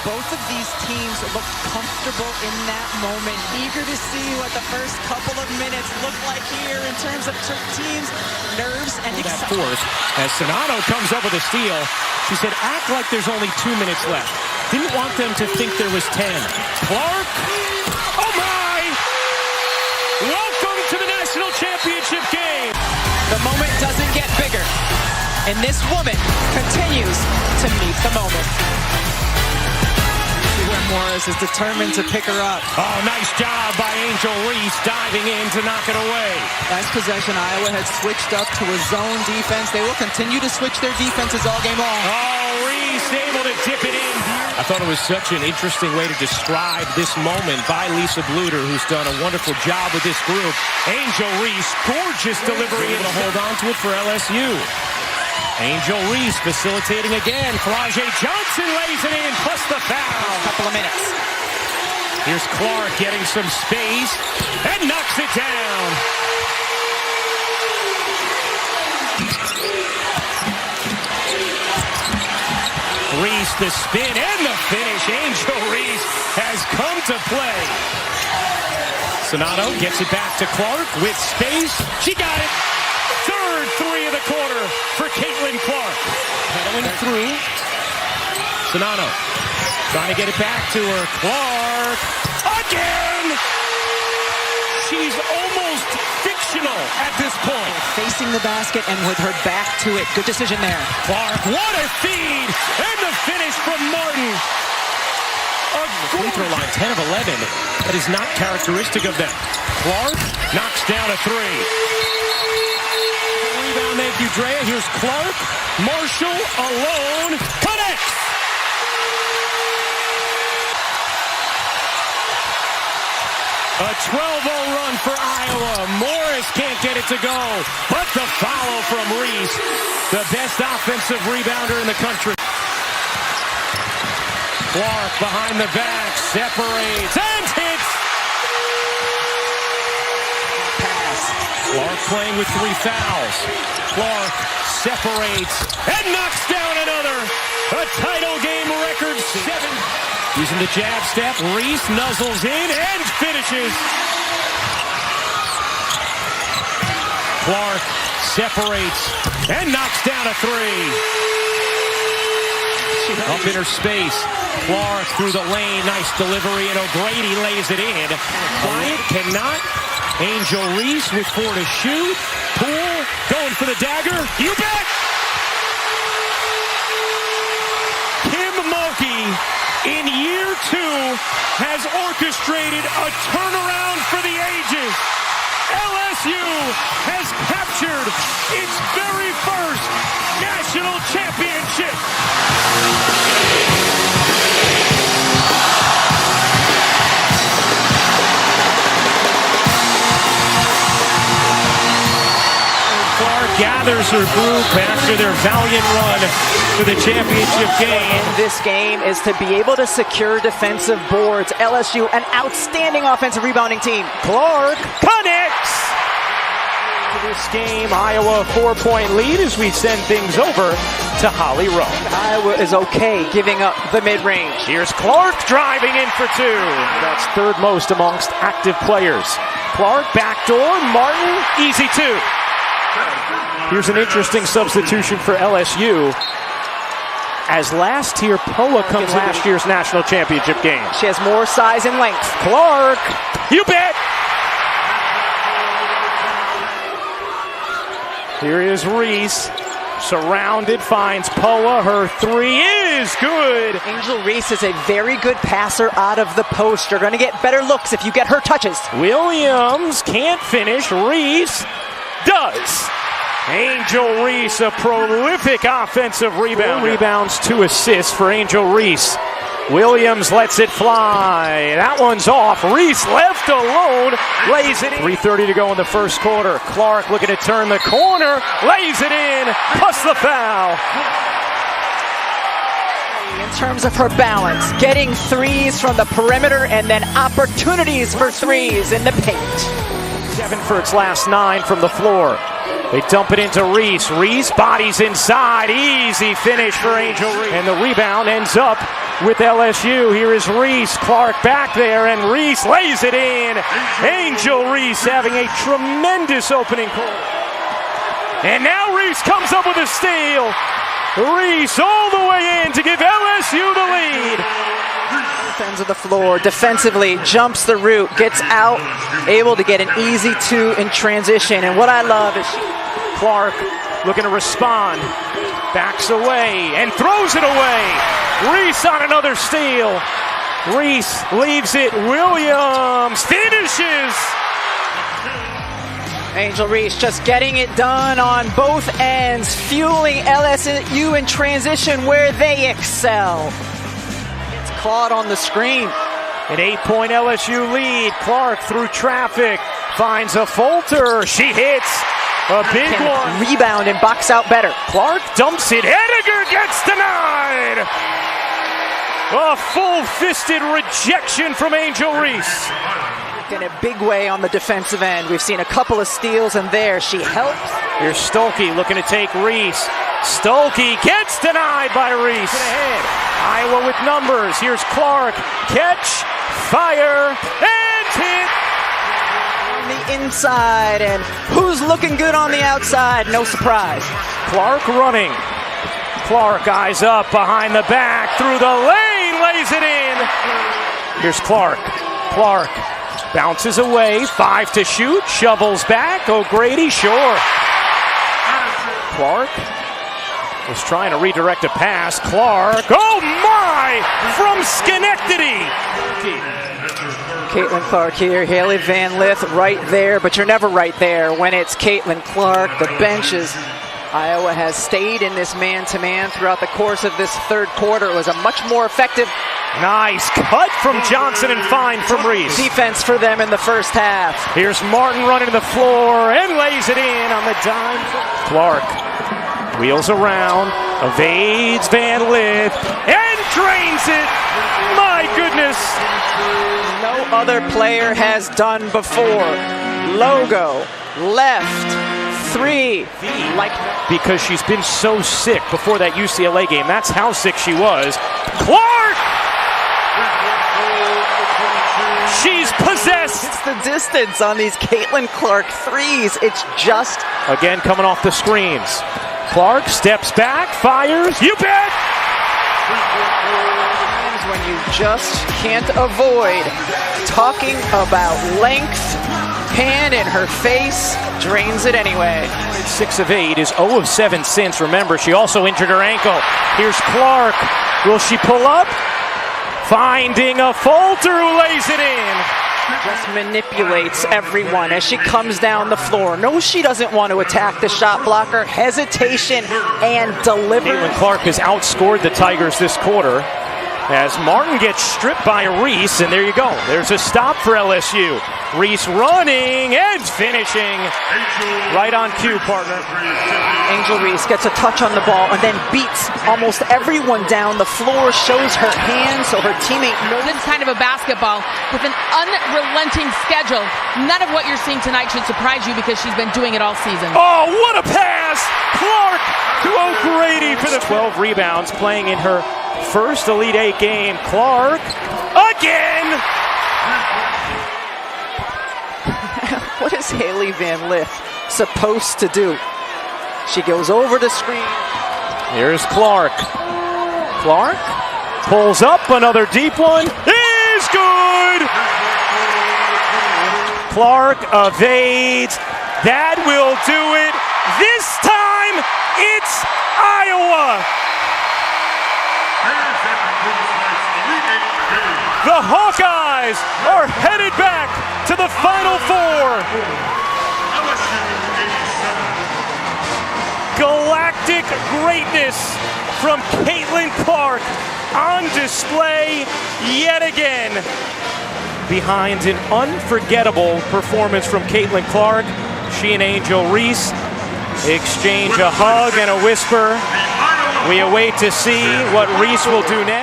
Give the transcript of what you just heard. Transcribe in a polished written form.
Both of these teams looked comfortable in that moment, eager to see what the first couple of minutes look like here in terms of teams' nerves and excitement. Force as Sonato comes up with a steal. She said, act like there's only 2 minutes left. Didn't want them to think there was 10. Clark, oh my! Welcome to the national championship game. The moment doesn't get bigger, and this woman continues to meet the moment. Morris is determined to pick her up. Oh, nice job by Angel Reese diving in to knock it away. Last possession, Iowa had switched up to a zone defense. They will continue to switch their defenses all game long. Oh, Reese able to dip it in. I thought it was such an interesting way to describe this moment by Lisa Bluter, who's done a wonderful job with this group. Angel Reese, gorgeous delivery and a hold on to it for LSU. Angel Reese facilitating again. Flage Johnson lays it in, plus the foul. Couple of minutes. Here's Clark getting some space and knocks it down. Reese, the spin and the finish. Angel Reese has come to play. Sonato gets it back to Clark with space. She got it. Third three of the quarter for Caitlin Clark. Pedaling through. Sonato trying to get it back to her. Clark again. She's almost fictional at this point. Facing the basket and with her back to it. Good decision there. Clark, what a feed. And the finish from Martin. A free throw line, 10 of 11. That is not characteristic of them. Clark knocks down a three. Thank you, Drea. Here's Clark. Marshall alone. Connects! A 12-0 run for Iowa. Morris can't get it to go. But the foul from Reese. The best offensive rebounder in the country. Clark behind the back. Separates and hits. Clark playing with 3 fouls. Clark separates and knocks down another. A title game record 7. Using the jab step, Reese nuzzles in and finishes. Clark separates and knocks down a 3. Up in her space. Clark through the lane. Nice delivery, and O'Grady lays it in. Bryant cannot. Angel Reese with 4 to shoot. Poole going for the dagger. You bet! Kim Mulkey in year 2 has orchestrated a turnaround for the ages. LSU has captured its very first national championship. Gathers her group after their valiant run to the championship game. This game is to be able to secure defensive boards. LSU, an outstanding offensive rebounding team. Clark connects! To this game, Iowa 4-point lead as we send things over to Holly Rowe. Iowa is okay giving up the mid-range. Here's Clark driving in for 2. That's third most amongst active players. Clark, backdoor, Martin, easy 2. Here's an interesting substitution for LSU as last year Poa comes in last year's national championship game. She has more size and length. Clark, you bet! Here is Reese, surrounded, finds Poa. Her 3 is good. Angel Reese is a very good passer out of the post. You're going to get better looks if you get her touches. Williams can't finish. Reese does. Angel Reese, a prolific offensive rebound. 4 rebounds, 2 assists for Angel Reese. Williams lets it fly. That one's off. Reese left alone. Lays it in. 3:30 to go in the first quarter. Clark looking to turn the corner. Lays it in. Plus the foul. In terms of her balance, getting threes from the perimeter and then opportunities for threes in the paint. 7 for its last 9 from the floor. They dump it into Reese. Reese bodies inside. Easy finish for Angel Reese. And the rebound ends up with LSU. Here is Reese. Clark back there, and Reese lays it in. Angel Reese having a tremendous opening quarter. And now Reese comes up with a steal. Reese all the way in to give LSU the lead. Both ends of the floor, defensively, jumps the route, gets out, able to get an easy two in transition. And what I love is Clark looking to respond. Backs away and throws it away. Reese on another steal. Reese leaves it. Williams finishes. Angel Reese just getting it done on both ends, fueling LSU in transition where they excel. It's caught on the screen. An 8-point LSU lead. Clark through traffic finds a Fulter. She hits a big one. Rebound and box out better. Clark dumps it. Henniger gets denied. A full-fisted rejection from Angel Reese. In a big way on the defensive end. We've seen a couple of steals, and there she helps. Here's Stolke looking to take Reese. Stolke gets denied by Reese. Ahead. Iowa with numbers. Here's Clark. Catch, fire, and hit. On the inside, and who's looking good on the outside? No surprise. Clark running. Clark eyes up behind the back, through the lane, lays it in. Here's Clark. Clark bounces away, 5 to shoot, shovels back. O'Grady, sure. Clark was trying to redirect a pass. Clark, oh my, from Schenectady. Caitlin Clark here, Haley Van Lith right there, but you're never right there when it's Caitlin Clark. The benches. Iowa has stayed in this man-to-man throughout the course of this third quarter. It was a much more effective. Nice cut from Johnson and fine from Reese. Defense for them in the first half. Here's Martin running to the floor and lays it in on the dime. Clark wheels around, evades Van Lith, and drains it. My goodness. No other player has done before. Logo, left, 3. Because she's been so sick before that UCLA game. That's how sick she was. Clark! She's possessed. It's the distance on these Caitlin Clark threes. It's just. Again, coming off the screens. Clark steps back, fires. You bet! When you just can't avoid talking about length, hand in her face, drains it anyway. 6 of 8 is 0 of 7 since. Remember, she also injured her ankle. Here's Clark. Will she pull up? Finding a Fulter who lays it in. Just manipulates everyone as she comes down the floor. No, she doesn't want to attack the shot blocker. Hesitation and delivery. Caitlin Clark has outscored the Tigers this quarter as Martin gets stripped by Reese, and there you go. There's a stop for LSU. Reese running and finishing. Right on cue, partner. Angel Reese gets a touch on the ball and then beats almost everyone down the floor, shows her hand so her teammate knows. This kind of a basketball with an unrelenting schedule. None of what you're seeing tonight should surprise you because she's been doing it all season. Oh, what a pass! Clark to O'Grady for the 12 rebounds, playing in her first Elite 8 game. Clark again! What is Haley Van Lith supposed to do? She goes over the screen. Here's Clark. Clark pulls up, another deep one. Is good! Clark evades. That will do it. This time, it's Iowa. The Hawkeyes are headed back to the Final Four. Galactic greatness from Caitlin Clark on display yet again. Behind an unforgettable performance from Caitlin Clark, she and Angel Reese exchange a hug and a whisper. We await to see what Reese will do next.